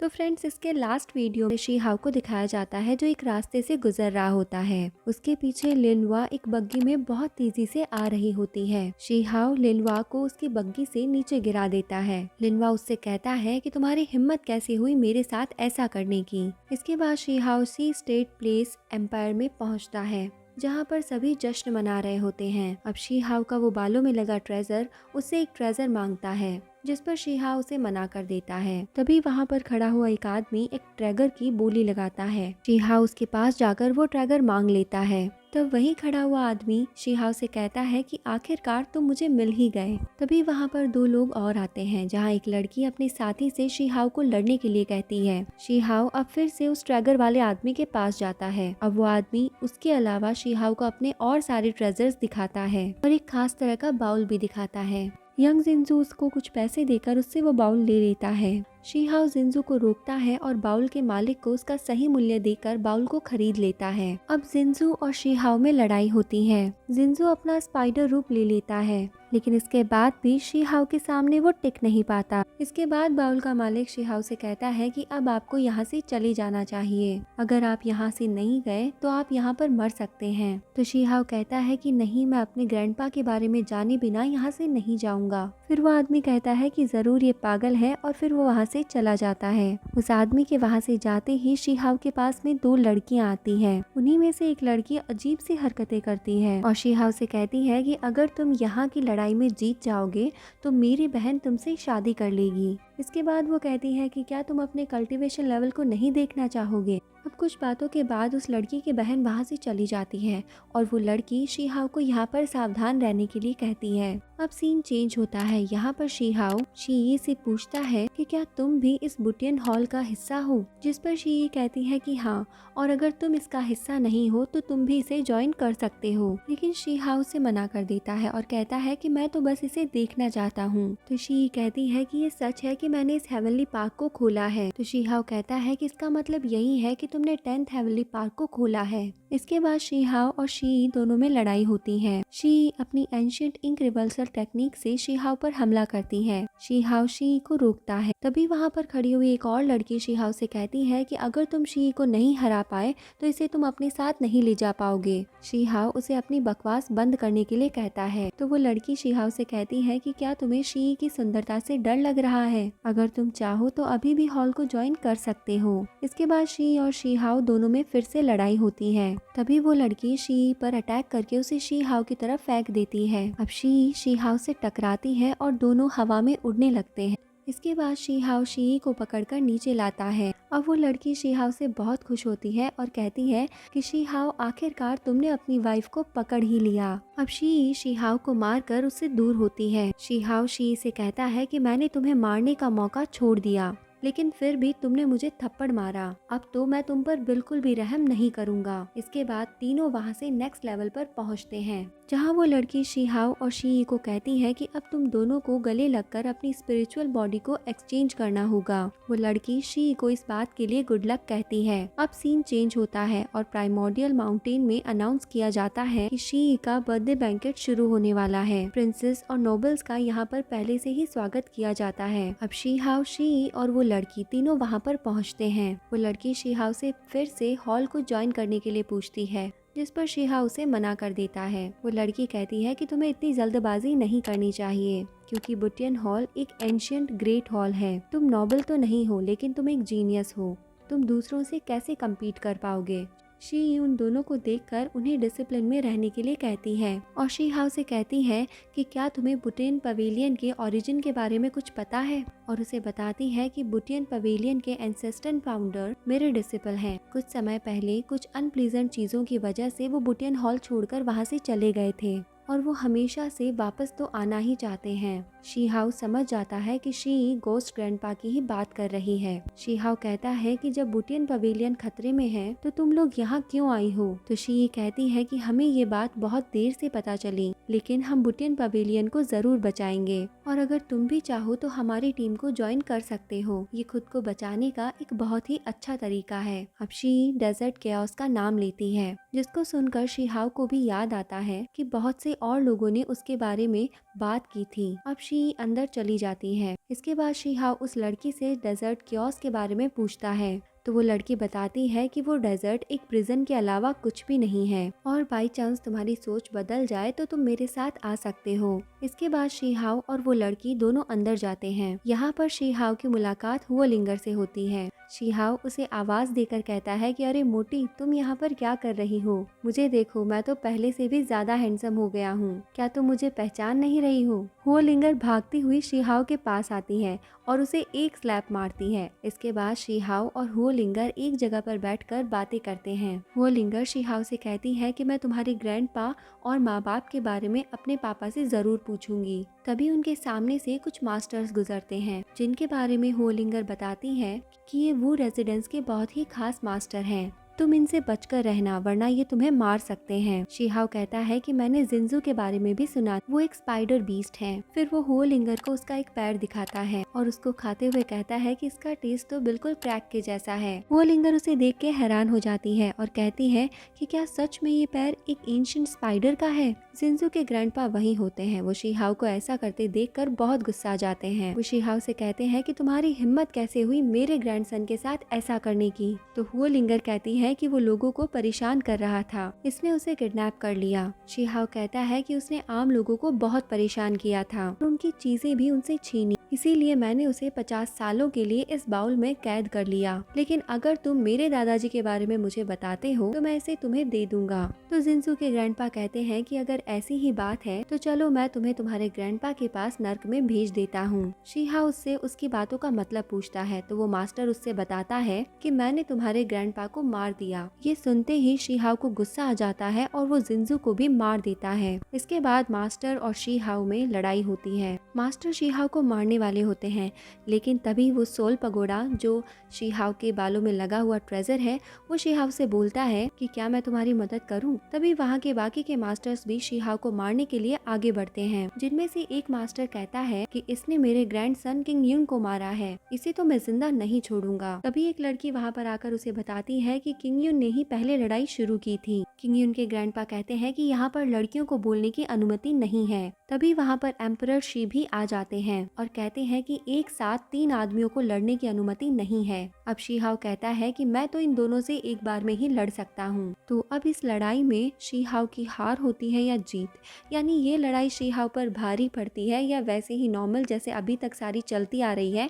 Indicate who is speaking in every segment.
Speaker 1: तो फ्रेंड्स, इसके last video में शी हाउ को दिखाया जाता है जो एक रास्ते से गुजर रहा होता है। उसके पीछे लिनवा एक बग्गी में बहुत तेजी से आ रही होती है। शी हाउ लिनवा को उसकी बग्गी से नीचे गिरा देता है। लिनवा उससे कहता है कि तुम्हारी हिम्मत कैसे हुई मेरे साथ ऐसा करने की। इसके बाद शी हाउ सी स्टेट प्लेस एम्पायर में पहुंचता है, जहाँ पर सभी जश्न मना रहे होते हैं। अब शी हाउ का वो बालों में लगा ट्रेजर उससे एक ट्रेजर मांगता है, जिस पर शी हाउ उसे मना कर देता है। तभी वहाँ पर खड़ा हुआ एक आदमी एक ट्रैगर की बोली लगाता है। शी हाउ उसके पास जाकर वो ट्रैगर मांग लेता है। तब वहीं खड़ा हुआ आदमी शी हाउ से कहता है कि आखिरकार तुम मुझे मिल ही गए। तभी वहाँ पर दो लोग और आते हैं, जहाँ एक लड़की अपने साथी से शी हाउ को लड़ने के लिए कहती है। शी हाउ अब फिर से उस ट्रैगर वाले आदमी के पास जाता है। अब वो आदमी उसके अलावा शी हाउ को अपने और सारे ट्रेजर्स दिखाता है और एक खास तरह का बाउल भी दिखाता है। यंग जिंजू उसको कुछ पैसे देकर उससे वो बाउल ले लेता है। शी हाउ जिंजू को रोकता है और बाउल के मालिक को उसका सही मूल्य देकर बाउल को खरीद लेता है। अब जिंजू और शी हाउ में लड़ाई होती है। जिंजू अपना स्पाइडर रूप ले लेता है, लेकिन इसके बाद भी शी हाउ के सामने वो टिक नहीं पाता। इसके बाद बाउल का मालिक शी हाउ से कहता है कि अब आपको यहाँ से चले जाना चाहिए। अगर आप यहाँ से नहीं गए तो आप यहाँ पर मर सकते हैं। तो शी हाउ कहता है कि नहीं, मैं अपने ग्रैंडपा के बारे में जाने बिना यहाँ से नहीं जाऊंगा। फिर वो आदमी कहता है कि जरूर ये पागल है और फिर वो वहाँ से चला जाता है। उस आदमी के वहाँ से जाते ही शी हाउ के पास में दो लड़कियाँ आती हैं। उन्हीं में से एक लड़की अजीब सी हरकतें करती है और शी हाउ से कहती है कि अगर तुम यहाँ की लड़ाई में जीत जाओगे तो मेरी बहन तुमसे शादी कर लेगी। इसके बाद वो कहती है कि क्या तुम अपने कल्टीवेशन लेवल को नहीं देखना चाहोगे। अब कुछ बातों के बाद उस लड़की की बहन वहाँ से चली जाती है और वो लड़की शी हाउ को यहाँ पर सावधान रहने के लिए कहती है। अब सीन चेंज होता है। यहाँ पर शी हाउ शी से पूछता है कि क्या तुम भी इस बुटियन हॉल का हिस्सा हो, जिस पर शी कहती है कि हाँ, और अगर तुम इसका हिस्सा नहीं हो तो तुम भी इसे ज्वाइन कर सकते हो। लेकिन शी हाउ से मना कर देता है और कहता है कि मैं तो बस इसे देखना चाहता हूँ। तो शी कहती है कि ये सच है कि मैंने इस हेवनली पार्क को खोला है। तो शी हाउ कहता है कि इसका मतलब यही है कि तुमने 10th हेवनली पार्क को खोला है। इसके बाद शी हाउ और शी दोनों में लड़ाई होती है। शी अपनी एंशिएंट इंक रिवर्सल टेक्निक से शी हाउ पर हमला करती है। शी हाउ शी को रोकता है। तभी वहाँ पर खड़ी हुई एक और लड़की शी हाउ से कहती है कि अगर तुम शी को नहीं हरा पाए तो इसे तुम अपने साथ नहीं ले जा पाओगे। शी हाउ उसे अपनी बकवास बंद करने के लिए कहता है। तो वो लड़की शी हाउ से कहती है कि क्या तुम्हें शी की सुंदरता से डर लग रहा है? अगर तुम चाहो तो अभी भी हॉल को ज्वाइन कर सकते हो। इसके बाद शी और शी हाउ दोनों में फिर से लड़ाई होती है। तभी वो लड़की शी पर अटैक करके उसे शी हाउ की तरफ फेंक देती है। अब शी हाउ से टकराती है और दोनों हवा में उड़ने लगते हैं। इसके बाद शी हाउ शी को पकड़कर नीचे लाता है। अब वो लड़की शी हाउ से बहुत खुश होती है और कहती है कि शी हाउ, आखिरकार तुमने अपनी वाइफ को पकड़ ही लिया। अब शी हाउ को मारकर उससे दूर होती है। शी हाउ शी से कहता है कि मैंने तुम्हें मारने का मौका छोड़ दिया, लेकिन फिर भी तुमने मुझे थप्पड़ मारा। अब तो मैं तुम पर बिल्कुल भी रहम नहीं करूंगा। इसके बाद तीनों वहाँ से नेक्स्ट लेवल पर पहुँचते हैं, जहाँ वो लड़की शी हाउ और शी को कहती है कि अब तुम दोनों को गले लगकर अपनी स्पिरिचुअल बॉडी को एक्सचेंज करना होगा। वो लड़की शी को इस बात के लिए गुड लक कहती है। अब सीन चेंज होता है और प्राइमोर्डियल माउंटेन में अनाउंस किया जाता है कि शी का बर्थडे बैंकेट शुरू होने वाला है। प्रिंसेस और नोबल्स का यहाँ पर पहले से ही स्वागत किया जाता है। अब शी हाउ शी और वो लड़की तीनों वहाँ पर पहुँचते हैं। वो लड़की शी हाउ से फिर से हॉल को ज्वाइन करने के लिए पूछती है, जिस पर शी हाउ उसे मना कर देता है। वो लड़की कहती है कि तुम्हें इतनी जल्दबाजी नहीं करनी चाहिए, क्योंकि बुटियन हॉल एक एंशिएंट ग्रेट हॉल है। तुम नोबल तो नहीं हो, लेकिन तुम एक जीनियस हो। तुम दूसरों से कैसे कम्पीट कर पाओगे? शी उन दोनों को देखकर उन्हें डिसिप्लिन में रहने के लिए कहती है और शी हाउ से कहती है कि क्या तुम्हें बुटियन पवेलियन के ओरिजिन के बारे में कुछ पता है, और उसे बताती है कि बुटियन पवेलियन के एंसेस्टर फाउंडर मेरे डिसिपल हैं। कुछ समय पहले कुछ अनप्लीजेंट चीजों की वजह से वो बुटियन हॉल छोड़कर वहाँ से चले गए थे और वो हमेशा से वापस तो आना ही चाहते हैं। शी हाउ समझ जाता है कि शी गोस्ट ग्रैंडपा की ही बात कर रही है। शी हाउ कहता है कि जब बुटियन पवेलियन खतरे में है तो तुम लोग यहाँ क्यों आई हो? तो शी कहती है कि हमें ये बात बहुत देर से पता चली, लेकिन हम बुटियन पवेलियन को जरूर बचाएंगे, और अगर तुम भी चाहो तो हमारी टीम को ज्वाइन कर सकते हो। ये खुद को बचाने का एक बहुत ही अच्छा तरीका है। अब शी डेजर्ट केओस का नाम लेती है, जिसको सुनकर शी हाउ को भी याद आता है कि बहुत से और लोगों ने उसके बारे में बात की थी। अब शी अंदर चली जाती है। इसके बाद शीहाओ उस लड़की से डेजर्ट क्योस के बारे में पूछता है, तो वो लड़की बताती है कि वो डेजर्ट एक प्रिजन के अलावा कुछ भी नहीं है और बाई चांस तुम्हारी सोच बदल जाए तो तुम मेरे साथ आ सकते हो। इसके बाद शीहाओ और वो लड़की दोनों अंदर जाते हैं। यहाँ पर शीहाओ की मुलाकात हुओलिंगर से होती है। शीहाओ उसे आवाज देकर कहता है कि अरे मोटी, तुम यहाँ पर क्या कर रही हो? मुझे देखो, मैं तो पहले से भी ज्यादा हैंडसम हो गया हूँ। क्या तुम मुझे पहचान नहीं रही हो? हुओलिंगर भागती हुई शीहाओ के पास आती है और उसे एक स्लैप मारती है। इसके बाद शीहाओ और हुओलिंगर एक जगह पर बैठकर बातें करते हैं। हुओलिंगर शीहाओ से कहती है कि मैं तुम्हारे ग्रैंडपा और माँ बाप के बारे में अपने पापा से जरूर पूछूंगी। तभी उनके सामने से कुछ मास्टर्स गुजरते हैं, जिनके बारे में हुओलिंगर बताती है कि ये वू रेजिडेंस के बहुत ही खास मास्टर हैं। तुम इनसे बचकर रहना, वरना ये तुम्हें मार सकते हैं। शीहाओ कहता है कि मैंने जिंजू के बारे में भी सुना, वो एक स्पाइडर बीस्ट है। फिर वो हुओलिंगर को उसका एक पैर दिखाता है और उसको खाते हुए कहता है कि इसका टेस्ट तो बिल्कुल क्रैक के जैसा है। हुओलिंगर उसे देख के हैरान हो जाती है और कहती है कि क्या सच में ये पैर एक एंशिएंट स्पाइडर का है? जिंजू के ग्रैंडपा वही होते हैं। वो शीहाओ को ऐसा करते देखकर बहुत गुस्सा जाते हैं। वो शीहाओ से कहते हैं कि तुम्हारी हिम्मत कैसे हुई मेरे ग्रैंडसन के साथ ऐसा करने की? तो हुओलिंगर कहती है कि वो लोगों को परेशान कर रहा था, इसने उसे किडनैप कर लिया। शीहाओ कहता है कि उसने आम लोगों को बहुत परेशान किया था और उनकी चीजें भी उनसे छीनी, इसीलिए मैंने उसे 50 सालों के लिए इस बाउल में कैद कर लिया। लेकिन अगर तुम मेरे दादाजी के बारे में मुझे बताते हो तो मैं इसे तुम्हें दे दूंगा। तो जिंजू के ग्रैंडपा कहते हैं कि अगर ऐसी ही बात है तो चलो मैं तुम्हें तुम्हारे ग्रैंडपा के पास नर्क में भेज देता हूँ। शीहाओ उससे उसकी बातों का मतलब पूछता है तो वो मास्टर उससे बताता है कि मैंने तुम्हारे ग्रैंडपा को मार दिया। ये सुनते ही शीहाओ को गुस्सा आ जाता है और वो जिंजू को भी मार देता है। इसके बाद मास्टर और शीहाओ में लड़ाई होती है। मास्टर शीहाओ को मारने वाले होते हैं, लेकिन तभी वो सोल पगोड़ा जो शीहाओ के बालों में लगा हुआ ट्रेजर है, वो शीहाओ से बोलता है कि क्या मैं तुम्हारी मदद करूं? तभी वहाँ के बाकी के मास्टर्स भी शीहाओ को मारने के लिए आगे बढ़ते हैं, जिनमें से एक मास्टर कहता है कि इसने मेरे ग्रैंडसन किंग यून को मारा है, इसे तो मैं जिंदा नहीं छोड़ूंगा। तभी एक लड़की वहाँ पर आकर उसे बताती है कि किंग यून ने ही पहले लड़ाई शुरू की थी। किंग यून के ग्रैंडपा कहते हैं कि यहाँ पर लड़कियों को बोलने की अनुमति नहीं है। तभी वहाँ पर एम्परर शी भी आ जाते हैं और कहते हैं कि एक साथ 3 आदमियों को लड़ने की अनुमति नहीं है। अब शीहाओ कहता है कि मैं तो इन दोनों से एक बार में ही लड़ सकता हूँ। तो अब इस लड़ाई में शीहाओ की हार होती है या जीत, यानी ये लड़ाई शीहाओ पर भारी पड़ती है या वैसे ही नॉर्मल जैसे अभी तक सारी चलती आ रही है,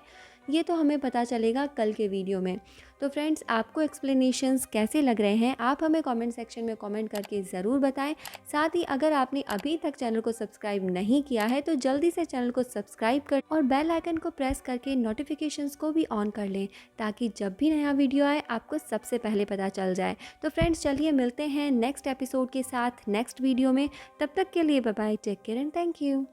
Speaker 1: ये तो हमें पता चलेगा कल के वीडियो में। तो फ्रेंड्स, आपको एक्सप्लेनेशंस कैसे लग रहे हैं आप हमें कमेंट सेक्शन में कमेंट करके ज़रूर बताएं। साथ ही अगर आपने अभी तक चैनल को सब्सक्राइब नहीं किया है तो जल्दी से चैनल को सब्सक्राइब कर और बेल आइकन को प्रेस करके नोटिफिकेशंस को भी ऑन कर लें, ताकि जब भी नया वीडियो आए आपको सबसे पहले पता चल जाए। तो फ्रेंड्स, चलिए मिलते हैं नेक्स्ट एपिसोड के साथ नेक्स्ट वीडियो में। तब तक के लिए bye bye, take care and thank you.